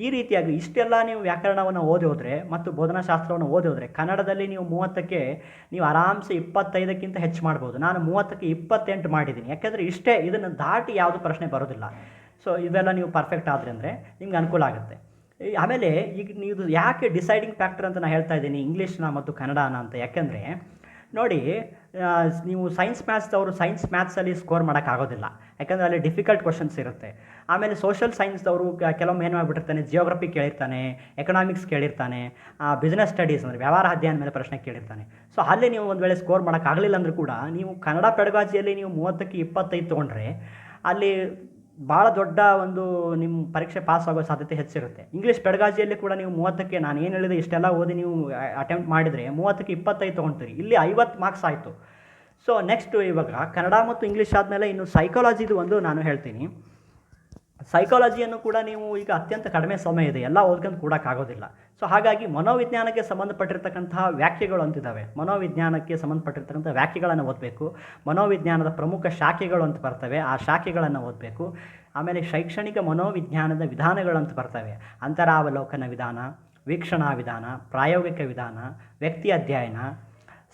ಈ ರೀತಿಯಾಗಿ ಇಷ್ಟೆಲ್ಲ ನೀವು ವ್ಯಾಕರಣವನ್ನು ಓದಿ ಹೋದರೆ ಮತ್ತು ಬೋಧನಾಶಾಸ್ತ್ರವನ್ನು ಓದಿ ಹೋದರೆ ಕನ್ನಡದಲ್ಲಿ ನೀವು 30ಕ್ಕೆ ನೀವು ಆರಾಮ್ಸೆ 25ಕ್ಕಿಂತ ಹೆಚ್ಚು ಮಾಡ್ಬೋದು. ನಾನು 30ಕ್ಕೆ 28 ಮಾಡಿದ್ದೀನಿ. ಯಾಕೆಂದರೆ ಇಷ್ಟೇ, ಇದನ್ನು ದಾಟಿ ಯಾವುದು ಪ್ರಶ್ನೆ ಬರೋದಿಲ್ಲ. ಸೊ ಇವೆಲ್ಲ ನೀವು ಪರ್ಫೆಕ್ಟ್ ಆದರೆ ಅಂದರೆ ನಿಮ್ಗೆ ಅನುಕೂಲ ಆಗುತ್ತೆ. ಆಮೇಲೆ ಈಗ ನೀವು ಯಾಕೆ ಡಿಸೈಡಿಂಗ್ ಫ್ಯಾಕ್ಟರ್ ಅಂತ ನಾನು ಹೇಳ್ತಾ ಇದ್ದೀನಿ ಇಂಗ್ಲೀಷ್ನ ಮತ್ತು ಕನ್ನಡನ ಅಂತ, ಯಾಕೆಂದರೆ ನೋಡಿ, ನೀವು ಸೈನ್ಸ್ ಮ್ಯಾಥ್ಸಲ್ಲಿ ಸ್ಕೋರ್ ಮಾಡೋಕ್ಕಾಗೋದಿಲ್ಲ. ಯಾಕಂದರೆ ಅಲ್ಲಿ ಡಿಫಿಕಲ್ಟ್ ಕ್ವಶನ್ಸ್ ಇರುತ್ತೆ. ಆಮೇಲೆ ಸೋಷಲ್ ಸೈನ್ಸ್ದವರು ಕೆಲವೊಮ್ಮೆ ಏನು ಮಾಡಿಬಿಟ್ಟಿರ್ತಾನೆ, ಜಿಯೋಗ್ರಫಿ ಕೇಳಿರ್ತಾನೆ, ಎಕನಾಮಿಕ್ಸ್ ಕೇಳಿರ್ತಾನೆ, ಬಿಸ್ನೆಸ್ ಸ್ಟಡೀಸ್ ಅಂದರೆ ವ್ಯವಹಾರ ಅಧ್ಯಯನ ಮೇಲೆ ಪ್ರಶ್ನೆ ಕೇಳಿರ್ತಾನೆ. ಸೊ ಅಲ್ಲಿ ನೀವು ಒಂದು ವೇಳೆ ಸ್ಕೋರ್ ಮಾಡೋಕ್ಕಾಗಲಿಲ್ಲ ಅಂದರೂ ಕೂಡ ನೀವು ಕನ್ನಡ ಪೆಡಗಾಜಿಯಲ್ಲಿ ನೀವು 30ಕ್ಕೆ 25 ತೊಗೊಂಡ್ರೆ ಅಲ್ಲಿ ಭಾಳ ದೊಡ್ಡ ಒಂದು ನಿಮ್ಮ ಪರೀಕ್ಷೆ ಪಾಸ್ ಆಗೋ ಸಾಧ್ಯತೆ ಹೆಚ್ಚಿರುತ್ತೆ. ಇಂಗ್ಲೀಷ್ ಪೆಡಗಾಜಿಯಲ್ಲಿ ಕೂಡ ನೀವು 30ಕ್ಕೆ, ನಾನು ಏನು ಹೇಳಿದೆ ಇಷ್ಟೆಲ್ಲ ಓದಿ ನೀವು ಅಟೆಂಪ್ಟ್ ಮಾಡಿದರೆ 30ಕ್ಕೆ 25 ತೊಗೊಳ್ತೀರಿ. ಇಲ್ಲಿ 50 ಮಾರ್ಕ್ಸ್ ಆಯಿತು. ಸೊ ನೆಕ್ಸ್ಟು ಇವಾಗ ಕನ್ನಡ ಮತ್ತು ಇಂಗ್ಲೀಷ್ ಆದಮೇಲೆ ಇನ್ನು ಸೈಕಾಲಜಿದು ಒಂದು ನಾನು ಹೇಳ್ತೀನಿ. ಸೈಕಾಲಜಿಯನ್ನು ಕೂಡ ನೀವು ಈಗ ಅತ್ಯಂತ ಕಡಿಮೆ ಸಮಯ ಇದೆ, ಎಲ್ಲ ಓದ್ಕೊಂಡು ಕೂಡೋಕ್ಕಾಗೋದಿಲ್ಲ. ಸೊ ಹಾಗಾಗಿ ಮನೋವಿಜ್ಞಾನಕ್ಕೆ ಸಂಬಂಧಪಟ್ಟಿರ್ತಕ್ಕಂತಹ ವ್ಯಾಖ್ಯೆಗಳು ಅಂತಿದ್ದಾವೆ. ಮನೋವಿಜ್ಞಾನಕ್ಕೆ ಸಂಬಂಧಪಟ್ಟಿರ್ತಕ್ಕಂಥ ವ್ಯಾಖ್ಯೆಗಳನ್ನು ಓದಬೇಕು. ಮನೋವಿಜ್ಞಾನದ ಪ್ರಮುಖ ಶಾಖೆಗಳು ಅಂತ ಬರ್ತವೆ, ಆ ಶಾಖೆಗಳನ್ನು ಓದಬೇಕು. ಆಮೇಲೆ ಶೈಕ್ಷಣಿಕ ಮನೋವಿಜ್ಞಾನದ ವಿಧಾನಗಳು ಅಂತ ಬರ್ತವೆ. ಅಂತರಾವಲೋಕನ ವಿಧಾನ, ವೀಕ್ಷಣಾ ವಿಧಾನ, ಪ್ರಾಯೋಗಿಕ ವಿಧಾನ, ವ್ಯಕ್ತಿ ಅಧ್ಯಯನ,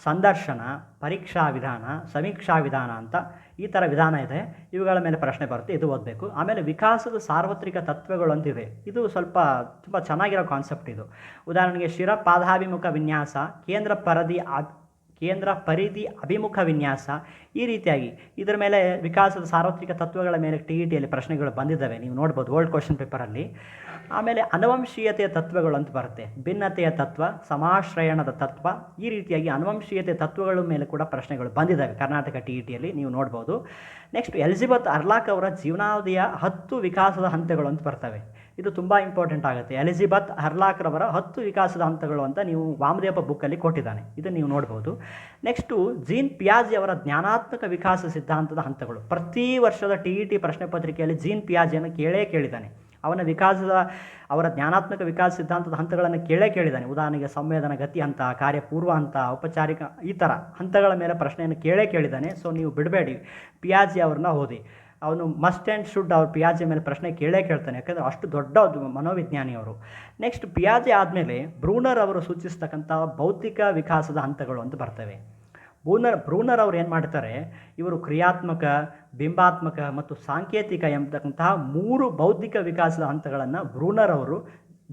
ಸಂದರ್ಶನ, ಪರೀಕ್ಷಾ ವಿಧಾನ, ಸಮೀಕ್ಷಾ ವಿಧಾನ ಅಂತ ಈ ಥರ ವಿಧಾನ ಇದೆ. ಇವುಗಳ ಮೇಲೆ ಪ್ರಶ್ನೆ ಬರುತ್ತೆ, ಇದು ಓದಬೇಕು. ಆಮೇಲೆ ವಿಕಾಸದ ಸಾರ್ವತ್ರಿಕ ತತ್ವಗಳು ಅಂತಿದೆ. ಇದು ಸ್ವಲ್ಪ ತುಂಬ ಚೆನ್ನಾಗಿರೋ ಕಾನ್ಸೆಪ್ಟ್ ಇದು. ಉದಾಹರಣೆಗೆ ಶಿರಪಾದಾಭಿಮುಖ ವಿನ್ಯಾಸ, ಕೇಂದ್ರ ಪರಿಧಿ ಅಭಿಮುಖ ವಿನ್ಯಾಸ, ಈ ರೀತಿಯಾಗಿ ಇದರ ಮೇಲೆ ವಿಕಾಸದ ಸಾರ್ವತ್ರಿಕ ತತ್ವಗಳ ಮೇಲೆ TETಯಲ್ಲಿ ಪ್ರಶ್ನೆಗಳು ಬಂದಿದ್ದಾವೆ, ನೀವು ನೋಡ್ಬೋದು ಓಲ್ಡ್ ಕ್ವಶನ್ ಪೇಪರಲ್ಲಿ. ಆಮೇಲೆ ಅನುವಂಶೀಯತೆಯ ತತ್ವಗಳು ಅಂತ ಬರುತ್ತೆ, ಭಿನ್ನತೆಯ ತತ್ವ, ಸಮಾಶ್ರಯಣದ ತತ್ವ, ಈ ರೀತಿಯಾಗಿ ಅನುವಂಶೀಯತೆಯ ತತ್ವಗಳ ಮೇಲೆ ಕೂಡ ಪ್ರಶ್ನೆಗಳು ಬಂದಿದ್ದಾವೆ ಕರ್ನಾಟಕ TETಯಲ್ಲಿ, ನೀವು ನೋಡ್ಬೋದು. ನೆಕ್ಸ್ಟ್ ಎಲಿಜಬೆತ್ ಅರ್ಲಾಕ್ ಅವರ ಜೀವನಾವಧಿಯ 10 ವಿಕಾಸದ ಹಂತಗಳು ಅಂತ ಬರ್ತವೆ. ಇದು ತುಂಬ ಇಂಪಾರ್ಟೆಂಟ್ ಆಗುತ್ತೆ. ಎಲಿಜಬೆತ್ ಅರ್ಲಾಕ್ರವರ 10 ವಿಕಾಸದ ಹಂತಗಳು ಅಂತ ನೀವು ವಾಮದೇವ ಬುಕ್ಕಲ್ಲಿ ಕೊಟ್ಟಿದ್ದಾನೆ, ಇದನ್ನು ನೀವು ನೋಡ್ಬೋದು. ನೆಕ್ಸ್ಟು ಜೀನ್ ಪಿಯಾಜೆ ಅವರ ಜ್ಞಾನಾತ್ಮಕ ವಿಕಾಸ ಸಿದ್ಧಾಂತದ ಹಂತಗಳು. ಪ್ರತಿ ವರ್ಷದ TET ಪ್ರಶ್ನೆ ಪತ್ರಿಕೆಯಲ್ಲಿ ಜೀನ್ ಪಿಯಾಜೆಯನ್ನು ಕೇಳಿದ್ದಾನೆ. ಅವರ ಜ್ಞಾನಾತ್ಮಕ ವಿಕಾಸ ಸಿದ್ಧಾಂತದ ಹಂತಗಳನ್ನು ಕೇಳಿದ್ದಾನೆ. ಉದಾಹರಣೆಗೆ ಸಂವೇದನ ಗತಿ ಹಂತ, ಕಾರ್ಯಪೂರ್ವ ಹಂತ, ಔಪಚಾರಿಕ, ಈ ಥರ ಹಂತಗಳ ಮೇಲೆ ಪ್ರಶ್ನೆಯನ್ನು ಕೇಳಿದ್ದಾನೆ. ಸೊ ನೀವು ಬಿಡಬೇಡಿ, ಪಿಯಾಜೆ ಅವ್ರನ್ನ ಓದಿ. ಅವನು ಮಸ್ಟ್ ಆ್ಯಂಡ್ ಶುಡ್ ಅವ್ರು ಪಿಯಾಜೆ ಮೇಲೆ ಪ್ರಶ್ನೆ ಕೇಳ್ತಾನೆ, ಯಾಕಂದರೆ ಅಷ್ಟು ದೊಡ್ಡ ಮನೋವಿಜ್ಞಾನಿ ಅವರು. ನೆಕ್ಸ್ಟ್ ಪಿಯಾಜೆ ಆದಮೇಲೆ ಬ್ರೂನರ್ ಅವರು ಸೂಚಿಸ್ತಕ್ಕಂಥ ಬೌದ್ಧಿಕ ವಿಕಾಸದ ಹಂತಗಳು ಅಂತ ಬರ್ತವೆ. ಬ್ರೂನರ್ ಅವ್ರು ಏನು ಮಾಡ್ತಾರೆ, ಇವರು ಕ್ರಿಯಾತ್ಮಕ, ಬಿಂಬಾತ್ಮಕ ಮತ್ತು ಸಾಂಕೇತಿಕ ಎಂಬತಕ್ಕಂತಹ 3 ಬೌದ್ಧಿಕ ವಿಕಾಸದ ಹಂತಗಳನ್ನು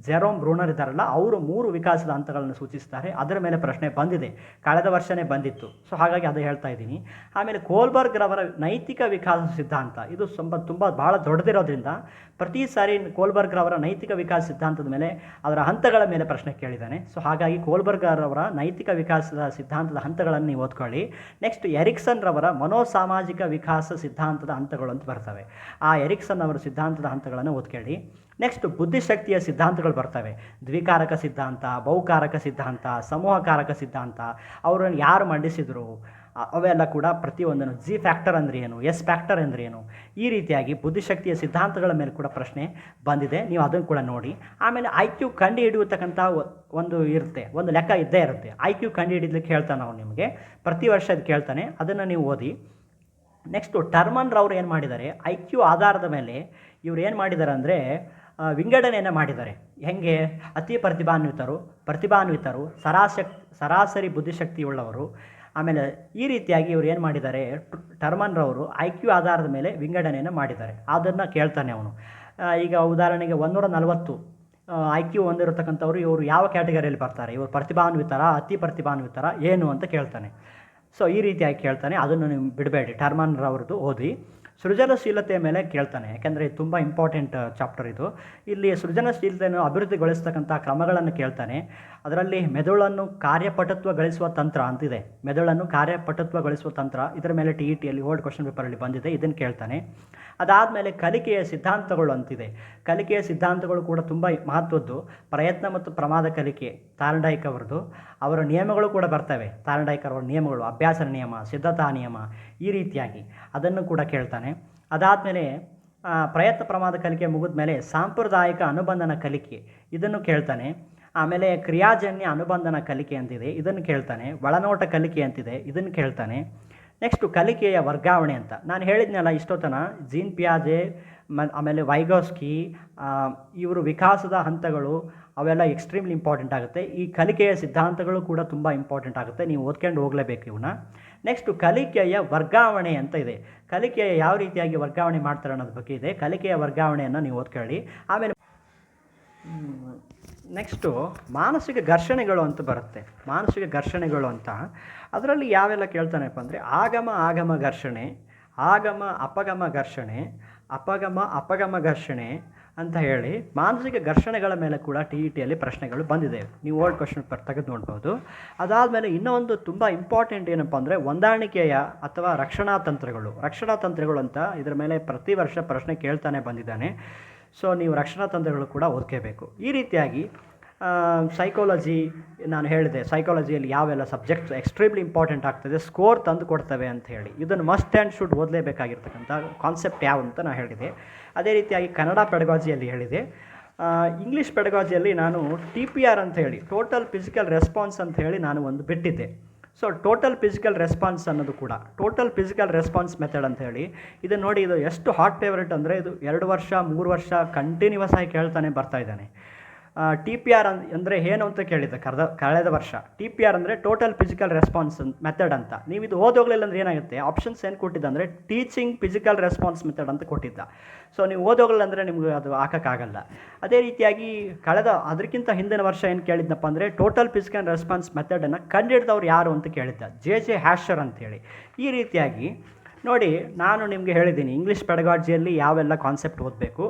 ಜೆರೋಮ್ ಬ್ರೂನರ್ ಇದ್ದಾರಲ್ಲ, ಅವರು 3 ವಿಕಾಸದ ಹಂತಗಳನ್ನು ಸೂಚಿಸ್ತಾರೆ. ಅದರ ಮೇಲೆ ಪ್ರಶ್ನೆ ಬಂದಿದೆ, ಕಳೆದ ವರ್ಷವೇ ಬಂದಿತ್ತು. ಸೊ ಹಾಗಾಗಿ ಅದು ಹೇಳ್ತಾ ಇದ್ದೀನಿ. ಆಮೇಲೆ ಕೋಲ್ಬರ್ಗ್ ರವರ ನೈತಿಕ ವಿಕಾಸ ಸಿದ್ಧಾಂತ, ಇದು ತುಂಬ ಭಾಳ ದೊಡ್ಡದಿರೋದ್ರಿಂದ ಪ್ರತಿ ಸಾರಿ ಕೋಲ್ಬರ್ಗ್ ರವರ ನೈತಿಕ ವಿಕಾಸ ಸಿದ್ಧಾಂತದ ಮೇಲೆ, ಅದರ ಹಂತಗಳ ಮೇಲೆ ಪ್ರಶ್ನೆ ಕೇಳಿದ್ದಾನೆ. ಸೊ ಹಾಗಾಗಿ ಕೋಲ್ಬರ್ಗ್ ರವರ ನೈತಿಕ ವಿಕಾಸದ ಸಿದ್ಧಾಂತದ ಹಂತಗಳನ್ನು ನೀವು ಓದ್ಕೊಳ್ಳಿ. ನೆಕ್ಸ್ಟ್ ಎರಿಕ್ಸನ್ ರವರ ಮನೋಸಾಮಾಜಿಕ ವಿಕಾಸ ಸಿದ್ಧಾಂತದ ಹಂತಗಳು ಅಂತ ಬರ್ತವೆ. ಆ ಎರಿಕ್ಸನ್ ಅವರ ಸಿದ್ಧಾಂತದ ಹಂತಗಳನ್ನು ಓದ್ಕೊಳ್ಳಿ. ನೆಕ್ಸ್ಟ್ ಬುದ್ಧಿಶಕ್ತಿಯ ಸಿದ್ಧಾಂತಗಳು ಬರ್ತವೆ. ದ್ವಿಕಾರಕ ಸಿದ್ಧಾಂತ, ಬಹುಕಾರಕ ಸಿದ್ಧಾಂತ, ಸಮೂಹಕಾರಕ ಸಿದ್ಧಾಂತ, ಅವರನ್ನು ಯಾರು ಮಂಡಿಸಿದರು, ಅವೆಲ್ಲ ಕೂಡ ಪ್ರತಿಯೊಂದನ್ನು ಜಿ ಫ್ಯಾಕ್ಟರ್ ಅಂದರೆ ಏನು, ಎಸ್ ಫ್ಯಾಕ್ಟರ್ ಅಂದರೆ ಏನು, ಈ ರೀತಿಯಾಗಿ ಬುದ್ಧಿಶಕ್ತಿಯ ಸಿದ್ಧಾಂತಗಳ ಮೇಲೆ ಕೂಡ ಪ್ರಶ್ನೆ ಬಂದಿದೆ, ನೀವು ಅದನ್ನು ಕೂಡ ನೋಡಿ. ಆಮೇಲೆ IQ ಕಂಡು ಹಿಡಿಯತಕ್ಕಂಥ ಒಂದು ಲೆಕ್ಕ ಇದ್ದೇ ಇರುತ್ತೆ. IQ ಕಂಡು ಹಿಡಿಲಿಕ್ಕೆ ಹೇಳ್ತಾನೆ ನಾವು, ನಿಮಗೆ ಪ್ರತಿ ವರ್ಷ ಇದು ಕೇಳ್ತಾನೆ, ಅದನ್ನು ನೀವು ಓದಿ. ನೆಕ್ಸ್ಟು ಟರ್ಮನ್ ರವರು ಏನು ಮಾಡಿದ್ದಾರೆ, IQ ಆಧಾರದ ಮೇಲೆ ಇವ್ರು ಏನು ಮಾಡಿದ್ದಾರೆ ಅಂದರೆ ವಿಂಗಡಣೆಯನ್ನು ಮಾಡಿದ್ದಾರೆ. ಹೆಂಗೆ, ಅತಿ ಪ್ರತಿಭಾನ್ವಿತರು, ಸರಾಸರಿ ಬುದ್ಧಿಶಕ್ತಿಯುಳ್ಳವರು. ಆಮೇಲೆ ಈ ರೀತಿಯಾಗಿ ಇವರು ಏನು ಮಾಡಿದ್ದಾರೆ, ಟರ್ಮನ್ ರವರು IQ ಆಧಾರದ ಮೇಲೆ ವಿಂಗಡಣೆಯನ್ನು ಮಾಡಿದ್ದಾರೆ. ಅದನ್ನು ಕೇಳ್ತಾನೆ ಅವನು. ಈಗ ಉದಾಹರಣೆಗೆ 140 IQ ಹೊಂದಿರತಕ್ಕಂಥವ್ರು ಇವರು ಯಾವ ಕ್ಯಾಟಗರಿಯಲ್ಲಿ ಬರ್ತಾರೆ, ಇವರು ಪ್ರತಿಭಾನ್ವಿತರ, ಅತಿ ಪ್ರತಿಭಾನ್ವಿತರ ಏನು ಅಂತ ಕೇಳ್ತಾನೆ. ಸೊ ಈ ರೀತಿಯಾಗಿ ಕೇಳ್ತಾನೆ, ಅದನ್ನು ನೀವು ಬಿಡಬೇಡಿ, ಟರ್ಮನ್ ರವ್ರದ್ದು ಓದಿ. ಸೃಜನಶೀಲತೆಯ ಮೇಲೆ ಕೇಳ್ತಾನೆ, ಯಾಕೆಂದರೆ ತುಂಬ ಇಂಪಾರ್ಟೆಂಟ್ ಚಾಪ್ಟರ್ ಇದು. ಇಲ್ಲಿ ಸೃಜನಶೀಲತೆಯನ್ನು ಅಭಿವೃದ್ಧಿಗೊಳಿಸ್ತಕ್ಕಂಥ ಕ್ರಮಗಳನ್ನು ಕೇಳ್ತಾನೆ. ಅದರಲ್ಲಿ ಮೆದುಳನ್ನು ಕಾರ್ಯಪಟುತ್ವಗೊಳಿಸುವ ತಂತ್ರ ಅಂತಿದೆ, ಮೆದುಳನ್ನು ಕಾರ್ಯಪಟುತ್ವಗೊಳಿಸುವ ತಂತ್ರ, ಇದರ ಮೇಲೆ ಟಿ ಇ ಟಿಯಲ್ಲಿ ಓಲ್ಡ್ ಕ್ವಶನ್ ಪೇಪರಲ್ಲಿ ಬಂದಿದೆ, ಇದನ್ನು ಕೇಳ್ತಾನೆ. ಅದಾದಮೇಲೆ ಕಲಿಕೆಯ ಸಿದ್ಧಾಂತಗಳು ಅಂತಿದೆ. ಕಲಿಕೆಯ ಸಿದ್ಧಾಂತಗಳು ಕೂಡ ತುಂಬ ಮಹತ್ವದ್ದು. ಪ್ರಯತ್ನ ಮತ್ತು ಪ್ರಮಾದ ಕಲಿಕೆ ಥಾರ್ನ್ಡೈಕ್ ಅವರದು, ಅವರ ನಿಯಮಗಳು ಕೂಡ ಬರ್ತವೆ. ಥಾರ್ನ್ಡೈಕ್ ಅವರ ನಿಯಮಗಳು, ಅಭ್ಯಾಸ ನಿಯಮ, ಸಿದ್ಧತಾ ನಿಯಮ, ಈ ರೀತಿಯಾಗಿ ಅದನ್ನು ಕೂಡ ಕೇಳ್ತಾನೆ. ಅದಾದಮೇಲೆ ಪ್ರಯತ್ನ ಪ್ರಮಾದ ಕಲಿಕೆ ಮುಗಿದ ಮೇಲೆ ಸಾಂಪ್ರದಾಯಿಕ ಅನುಬಂಧನ ಕಲಿಕೆ, ಇದನ್ನು ಕೇಳ್ತಾನೆ. ಆಮೇಲೆ ಕ್ರಿಯಾಜನ್ಯ ಅನುಬಂಧನ ಕಲಿಕೆ ಅಂತಿದೆ, ಇದನ್ನು ಕೇಳ್ತಾನೆ. ಒಳನೋಟ ಕಲಿಕೆ ಅಂತಿದೆ, ಇದನ್ನು ಕೇಳ್ತಾನೆ. ನೆಕ್ಸ್ಟು ಕಲಿಕೆಯ ವರ್ಗಾವಣೆ ಅಂತ ನಾನು ಹೇಳಿದ್ನಲ್ಲ ಇಷ್ಟೊತ್ತನ, ಜೀನ್ ಪಿಯಾಜೆ ಆಮೇಲೆ ವೈಗೋಸ್ಕಿ, ಇವರು ವಿಕಾಸದ ಹಂತಗಳು ಅವೆಲ್ಲ ಎಕ್ಸ್ಟ್ರೀಮ್ಲಿ ಇಂಪಾರ್ಟೆಂಟ್ ಆಗುತ್ತೆ. ಈ ಕಲಿಕೆಯ ಸಿದ್ಧಾಂತಗಳು ಕೂಡ ತುಂಬ ಇಂಪಾರ್ಟೆಂಟ್ ಆಗುತ್ತೆ, ನೀವು ಓದ್ಕೊಂಡು ಹೋಗಲೇಬೇಕು ಇವನ್ನ. ನೆಕ್ಸ್ಟು ಕಲಿಕೆಯ ವರ್ಗಾವಣೆ ಅಂತ ಇದೆ. ಕಲಿಕೆಯ ಯಾವ ರೀತಿಯಾಗಿ ವರ್ಗಾವಣೆ ಮಾಡ್ತಾರೆ ಅನ್ನೋದ್ರ ಬಗ್ಗೆ ಇದೆ. ಕಲಿಕೆಯ ವರ್ಗಾವಣೆಯನ್ನು ನೀವು ಓದ್ಕೊಳ್ಳಿ. ಆಮೇಲೆ ನೆಕ್ಸ್ಟು ಮಾನಸಿಕ ಘರ್ಷಣೆಗಳು ಅಂತ ಬರುತ್ತೆ. ಮಾನಸಿಕ ಘರ್ಷಣೆಗಳು ಅಂತ ಅದರಲ್ಲಿ ಯಾವೆಲ್ಲ ಕೇಳ್ತಾನೆಪ್ಪ ಅಂದರೆ ಆಗಮ ಘರ್ಷಣೆ, ಆಗಮ ಅಪಗಮ ಘರ್ಷಣೆ, ಅಪಗಮ ಘರ್ಷಣೆ ಅಂತ ಹೇಳಿ ಮಾನಸಿಕ ಘರ್ಷಣೆಗಳ ಮೇಲೆ ಕೂಡ ಟಿ ಇ ಟಿಯಲ್ಲಿ ಪ್ರಶ್ನೆಗಳು ಬಂದಿದೆ. ನೀವು ಓಲ್ಡ್ ಕ್ವಶನ್ ಪೇಪರ್ ತೆಗೆದು ನೋಡ್ಬೋದು. ಅದಾದಮೇಲೆ ಇನ್ನೊಂದು ತುಂಬ ಇಂಪಾರ್ಟೆಂಟ್ ಏನಪ್ಪ ಅಂದರೆ ಹೊಂದಾಣಿಕೆಯ ಅಥವಾ ರಕ್ಷಣಾ ತಂತ್ರಗಳು ಅಂತ ಇದರ ಮೇಲೆ ಪ್ರತಿ ವರ್ಷ ಪ್ರಶ್ನೆ ಕೇಳ್ತಾನೆ ಬಂದಿದ್ದಾನೆ. ಸೊ ನೀವು ರಕ್ಷಣಾ ತಂತ್ರಗಳು ಕೂಡ ಓದ್ಕೋಬೇಕು. ಈ ರೀತಿಯಾಗಿ ಸೈಕಾಲಜಿ ನಾನು ಹೇಳಿದೆ, ಸೈಕಾಲಜಿಯಲ್ಲಿ ಯಾವೆಲ್ಲ ಸಬ್ಜೆಕ್ಟ್ಸ್ ಎಕ್ಸ್ಟ್ರೀಮ್ಲಿ ಇಂಪಾರ್ಟೆಂಟ್ ಆಗ್ತದೆ, ಸ್ಕೋರ್ ತಂದು ಕೊಡ್ತವೆ ಅಂತ ಹೇಳಿ, ಇದನ್ನು ಮಸ್ಟ್ ಆ್ಯಂಡ್ ಶುಡ್ ಓದಲೇಬೇಕಾಗಿರ್ತಕ್ಕಂಥ ಕಾನ್ಸೆಪ್ಟ್ ಯಾವ ಅಂತ ನಾನು ಹೇಳಿದೆ. ಅದೇ ರೀತಿಯಾಗಿ ಕನ್ನಡ ಪೆಡಗಾಜಿಯಲ್ಲಿ ಹೇಳಿದೆ. ಇಂಗ್ಲೀಷ್ ಪೆಡಗಾಜಿಯಲ್ಲಿ ನಾನು TPR ಅಂತ ಹೇಳಿ, ಟೋಟಲ್ ಫಿಸಿಕಲ್ ರೆಸ್ಪಾನ್ಸ್ ಅಂತ ಹೇಳಿ ನಾನು ಒಂದು ಬಿಟ್ಟಿದ್ದೆ. ಸೊ ಟೋಟಲ್ ಫಿಸಿಕಲ್ ರೆಸ್ಪಾನ್ಸ್ ಅನ್ನೋದು ಕೂಡ ಟೋಟಲ್ ಫಿಸಿಕಲ್ ರೆಸ್ಪಾನ್ಸ್ ಮೆಥಡ್ ಅಂತ ಹೇಳಿ, ಇದು ನೋಡಿ, ಇದು ಎಷ್ಟು ಹಾಟ್ ಫೇವ್ರೇಟ್ ಅಂದರೆ ಇದು 2 ವರ್ಷ 3 ವರ್ಷ ಕಂಟಿನ್ಯೂಸ್ ಆಗಿ ಕೇಳ್ತಾನೆ ಬರ್ತಾ ಇದ್ದಾನೆ. TPR ಅಂದರೆ ಏನು ಅಂತ ಕೇಳಿದ್ದೆ ಕಳೆದ ವರ್ಷ. TPR ಅಂದರೆ ಟೋಟಲ್ ಫಿಸಿಕಲ್ ರೆಸ್ಪಾನ್ಸ್ ಮೆಥಡ್ ಅಂತ. ನೀವು ಇದು ಓದೋಗ್ಲಿಲ್ಲ ಅಂದರೆ ಏನಾಗುತ್ತೆ, ಆಪ್ಷನ್ಸ್ ಏನು ಕೊಟ್ಟಿದ್ದ ಅಂದರೆ ಟೀಚಿಂಗ್ ಫಿಸಿಕಲ್ ರೆಸ್ಪಾನ್ಸ್ ಮೆಥಡ್ ಅಂತ ಕೊಟ್ಟಿದ್ದ. ಸೊ ನೀವು ಓದೋಗ್ಲಿಲ್ಲ ಅಂದರೆ ನಿಮ್ಗೆ ಅದು ಹಾಕೋಕ್ಕಾಗಲ್ಲ. ಅದೇ ರೀತಿಯಾಗಿ ಅದಕ್ಕಿಂತ ಹಿಂದಿನ ವರ್ಷ ಏನು ಕೇಳಿದ್ನಪ್ಪ ಅಂದರೆ ಟೋಟಲ್ ಫಿಸಿಕಲ್ ರೆಸ್ಪಾನ್ಸ್ ಮೆಥಡನ್ನು ಕಂಡುಹಿಡಿದವ್ರು ಯಾರು ಅಂತ ಕೇಳಿದ್ದ, ಜೆ ಹ್ಯಾಶರ್ ಅಂತೇಳಿ. ಈ ರೀತಿಯಾಗಿ ನೋಡಿ, ನಾನು ನಿಮಗೆ ಹೇಳಿದ್ದೀನಿ ಇಂಗ್ಲೀಷ್ ಪೆಡಗಾಜಿಯಲ್ಲಿ ಯಾವೆಲ್ಲ ಕಾನ್ಸೆಪ್ಟ್ ಓದಬೇಕು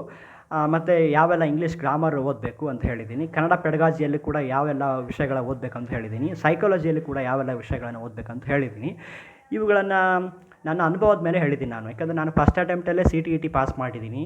ಮತ್ತು ಯಾವೆಲ್ಲ ಇಂಗ್ಲೀಷ್ ಗ್ರಾಮರ್ ಓದಬೇಕು ಅಂತ ಹೇಳಿದ್ದೀನಿ. ಕನ್ನಡ ಪೆಡಗಾಜಿಯಲ್ಲಿ ಕೂಡ ಯಾವೆಲ್ಲ ವಿಷಯಗಳ ಓದಬೇಕು ಅಂತ ಹೇಳಿದ್ದೀನಿ. ಸೈಕಾಲಜಿಯಲ್ಲಿ ಕೂಡ ಯಾವೆಲ್ಲ ವಿಷಯಗಳನ್ನು ಓದಬೇಕಂತ ಹೇಳಿದ್ದೀನಿ. ಇವುಗಳನ್ನು ನನ್ನ ಅನುಭವದ ಮೇಲೆ ಹೇಳಿದ್ದೀನಿ ನಾನು. ಯಾಕಂದರೆ ನಾನು ಫಸ್ಟ್ ಅಟೆಂಪ್ಟಲ್ಲೇ CTET ಪಾಸ್ ಮಾಡಿದ್ದೀನಿ,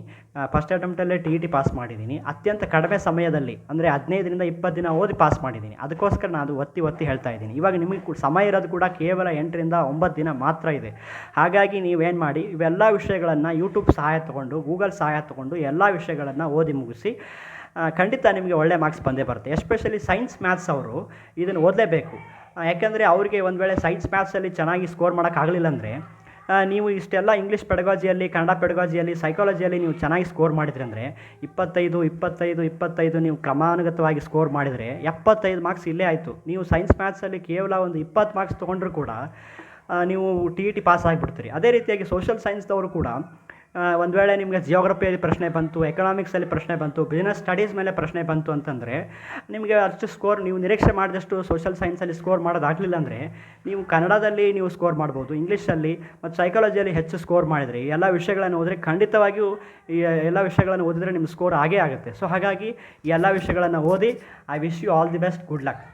ಫಸ್ಟ್ ಅಟೆಂಪ್ಟಲ್ಲೇ TET ಪಾಸ್ ಮಾಡಿದ್ದೀನಿ. ಅತ್ಯಂತ ಕಡಿಮೆ ಸಮಯದಲ್ಲಿ ಅಂದರೆ 15ರಿಂದ 20 ದಿನ ಓದಿ ಪಾಸ್ ಮಾಡಿದ್ದೀನಿ. ಅದಕ್ಕೋಸ್ಕರ ನಾನು ಒತ್ತಿ ಹೇಳ್ತಾ ಇದ್ದೀನಿ. ಇವಾಗ ನಿಮಗೆ ಸಮಯ ಇರೋದು ಕೂಡ ಕೇವಲ 8ರಿಂದ 9 ದಿನ ಮಾತ್ರ ಇದೆ. ಹಾಗಾಗಿ ನೀವೇನು ಮಾಡಿ, ಇವೆಲ್ಲ ವಿಷಯಗಳನ್ನು ಯೂಟ್ಯೂಬ್ ಸಹಾಯ ತೊಗೊಂಡು, ಗೂಗಲ್ ಸಹಾಯ ತೊಗೊಂಡು ಎಲ್ಲ ವಿಷಯಗಳನ್ನು ಓದಿ ಮುಗಿಸಿ, ಖಂಡಿತ ನಿಮಗೆ ಒಳ್ಳೆ ಮಾರ್ಕ್ಸ್ ಬಂದೇ ಬರುತ್ತೆ. ಎಸ್ಪೆಷಲಿ ಸೈನ್ಸ್ ಮ್ಯಾಥ್ಸ್ ಅವರು ಇದನ್ನು ಓದಲೇಬೇಕು. ಯಾಕೆಂದರೆ ಅವರಿಗೆ ಒಂದು ವೇಳೆ ಸೈನ್ಸ್ ಮ್ಯಾಥ್ಸಲ್ಲಿ ಚೆನ್ನಾಗಿ ಸ್ಕೋರ್ ಮಾಡೋಕ್ಕಾಗಲಿಲ್ಲ ಅಂದರೆ, ನೀವು ಇಷ್ಟೆಲ್ಲ ಇಂಗ್ಲೀಷ್ ಪೆಡಗಾಜಿಯಲ್ಲಿ, ಕನ್ನಡ ಪೆಡಗಾಜಿಯಲ್ಲಿ, ಸೈಕಾಲಜಿಯಲ್ಲಿ ನೀವು ಚೆನ್ನಾಗಿ ಸ್ಕೋರ್ ಮಾಡಿದ್ರಿ ಅಂದರೆ 25 ನೀವು ಕ್ರಮಾನುಗತವಾಗಿ ಸ್ಕೋರ್ ಮಾಡಿದರೆ 75 ಮಾರ್ಕ್ಸ್ ಇಲ್ಲೇ ಆಯಿತು. ನೀವು ಸೈನ್ಸ್ ಮ್ಯಾಥ್ಸಲ್ಲಿ ಕೇವಲ ಒಂದು 20 ಮಾರ್ಕ್ಸ್ ತೊಗೊಂಡ್ರೂ ಕೂಡ ನೀವು TET ಪಾಸ್ ಆಗಿಬಿಡ್ತೀರಿ. ಅದೇ ರೀತಿಯಾಗಿ ಸೋಷಲ್ ಸೈನ್ಸ್ದವರು ಕೂಡ ಒಂದು ವೇಳೆ ನಿಮಗೆ ಜಿಯೋಗ್ರಫಿಯಲ್ಲಿ ಪ್ರಶ್ನೆ ಬಂತು, ಎಕನಾಮಿಕ್ಸಲ್ಲಿ ಪ್ರಶ್ನೆ ಬಂತು, ಬಿಸ್ನೆಸ್ ಸ್ಟಡೀಸ್ ಮೇಲೆ ಪ್ರಶ್ನೆ ಬಂತು ಅಂತಂದರೆ ನಿಮಗೆ ಅಷ್ಟು ಸ್ಕೋರ್ ನೀವು ನಿರೀಕ್ಷೆ ಮಾಡಿದಷ್ಟು ಸೋಷಲ್ ಸೈನ್ಸಲ್ಲಿ ಸ್ಕೋರ್ ಮಾಡೋದಾಗಲಿಲ್ಲ ಅಂದರೆ ನೀವು ಕನ್ನಡದಲ್ಲಿ ನೀವು ಸ್ಕೋರ್ ಮಾಡ್ಬೋದು, ಇಂಗ್ಲೀಷಲ್ಲಿ ಮತ್ತು ಸೈಕಾಲಜಿಯಲ್ಲಿ ಹೆಚ್ಚು ಸ್ಕೋರ್ ಮಾಡಿದರೆ ಈ ಎಲ್ಲ ವಿಷಯಗಳನ್ನು ಓದಿದ್ರೆ ಖಂಡಿತವಾಗಿಯೂ ಈ ಎಲ್ಲ ವಿಷಯಗಳನ್ನು ಓದಿದರೆ ನಿಮ್ಮ ಸ್ಕೋರ್ ಆಗೇ ಆಗುತ್ತೆ. ಸೊ ಹಾಗಾಗಿ ಈ ಎಲ್ಲ ವಿಷಯಗಳನ್ನು ಓದಿ. I wish you all the best, good luck.